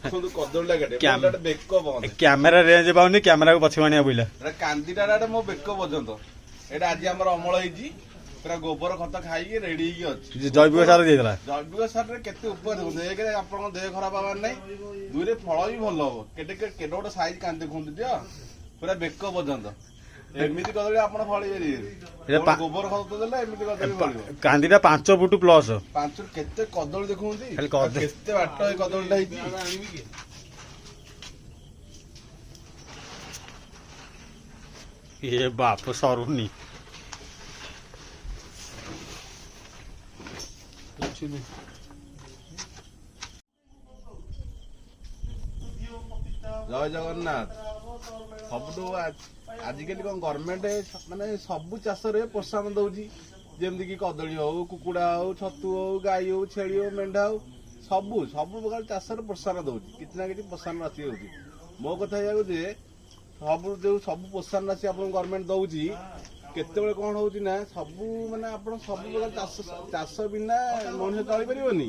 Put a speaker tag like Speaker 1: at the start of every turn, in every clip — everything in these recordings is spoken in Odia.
Speaker 1: ଦେଖନ୍ତୁ କଦଳୀଟା କେଟେ ବେକ ବନ୍ଦ
Speaker 2: କ୍ୟାମେରା ରେଞ୍ଜ ପାଉନି କ୍ୟାମେରା କୁ ପଛକୁ ଆଣିବା ବୋଇଲା
Speaker 1: କାନ୍ଦିଟା ମୋ ବେକ ପର୍ଯ୍ୟନ୍ତ ଏଇଟା ଆଜି ଆମର ଅମଳ ହେଇଛି ପୁରା ଗୋବର ଖତ ଖାଇକି ରେଡି ହେଇକି ଅଛି
Speaker 2: ଜୈବିକ ସାର ଦେଇଥିଲା
Speaker 1: ଜୈବିକ ସାରରେ କେତେ ଉପକାର ଦେଖନ୍ତୁ ଏକରେ ଆପଣଙ୍କ ଦେହ ଖରାପ ହବାର ନାହିଁ ଦୁଇରେ ଫଳ ବି ଭଲ ହବ କେଟେ କେଟେ ଗୋଟେ ସାଇଜ କାନ୍ଦି ଦେଖନ୍ତୁ ଦିଅ ପୁରା ବେକ ପର୍ଯ୍ୟନ୍ତ ଏମିତି କଦଳୀ ଆପଣ ଫଳିବେ ଗୋବର ଖତ ଦେଲେ ଏମିତି କଦଳୀ ଫଳିବ
Speaker 2: କାନ୍ଦିଟା 5 ଫୁଟ ପ୍ଲସ
Speaker 1: 5 କେତେ କଦଳୀ ଦେଖୁଛନ୍ତି କେତେ ବାଟ ଏ କଦଳୀଟା ହେଇଛି
Speaker 2: ଏ ବାପ ସରୁନି
Speaker 1: ଜୟ ଜଗନ୍ନାଥ ସବୁଠୁ ଆଜିକାଲି କଣ ଗଭର୍ଣ୍ଣମେଣ୍ଟ ମାନେ ସବୁ ଚାଷରେ ପ୍ରୋତ୍ସାହନ ଦଉଛି ଯେମିତି କି କଦଳୀ ହଉ କୁକୁଡା ହଉ ଛତୁ ହଉ ଗାଈ ହଉ ଛେଳି ହଉ ମେଣ୍ଢା ହଉ ସବୁ ପ୍ରକାର ଚାଷରେ ପ୍ରୋତ୍ସାହନ ଦଉଛି କିଛି ନା କିଛି ପ୍ରୋତ୍ସାହନ ରାଶି ହଉଛି ମୋ କଥା ଏଇଆକୁ ଯେ ସବୁ ପ୍ରୋତ୍ସାହନ ରାଶି ଆପଣଙ୍କୁ ଗଭର୍ଣ୍ଣମେଣ୍ଟ ଦଉଛି କେତେବେଳେ କଣ ହଉଛି ନା ସବୁ ମାନେ ଆପଣ ସବୁ ପ୍ରକାର ଚାଷ ବିନା ମଣିଷ ଚଳିପାରିବନି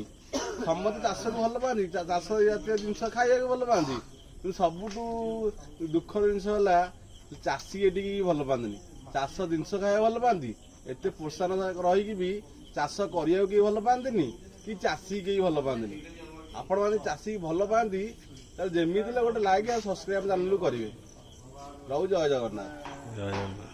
Speaker 1: ସମସ୍ତେ ଚାଷକୁ ଭଲ ପାଆନ୍ତି ଚାଷ ଜାତୀୟ ଜିନିଷ ଖାଇବାକୁ ଭଲ ପାଆନ୍ତି କିନ୍ତୁ ସବୁଠୁ ଦୁଃଖର ଜିନିଷ ହେଲା ଚାଷୀ ଏଠିକି ଭଲ ପାଆନ୍ତିନି ଚାଷ ଜିନିଷ ଖାଇବାକୁ ଭଲ ପାଆନ୍ତି ଏତେ ପ୍ରୋତ୍ସାହନ ରହିକି ବି ଚାଷ କରିବାକୁ କେହି ଭଲ ପାଆନ୍ତିନି କି ଚାଷୀ କେହି ଭଲ ପାଆନ୍ତିନି ଆପଣ ମାନେ ଚାଷୀ ଭଲ ପାଆନ୍ତି ତାହେଲେ ଯେମିତି ହେଲେ ଗୋଟେ ଲାଇକ୍ ଆଉ ସବସ୍କ୍ରାଇବ ଚ୍ୟାନେଲ କରିବେ ରହୁ ଜୟ ଜଗନ୍ନାଥ।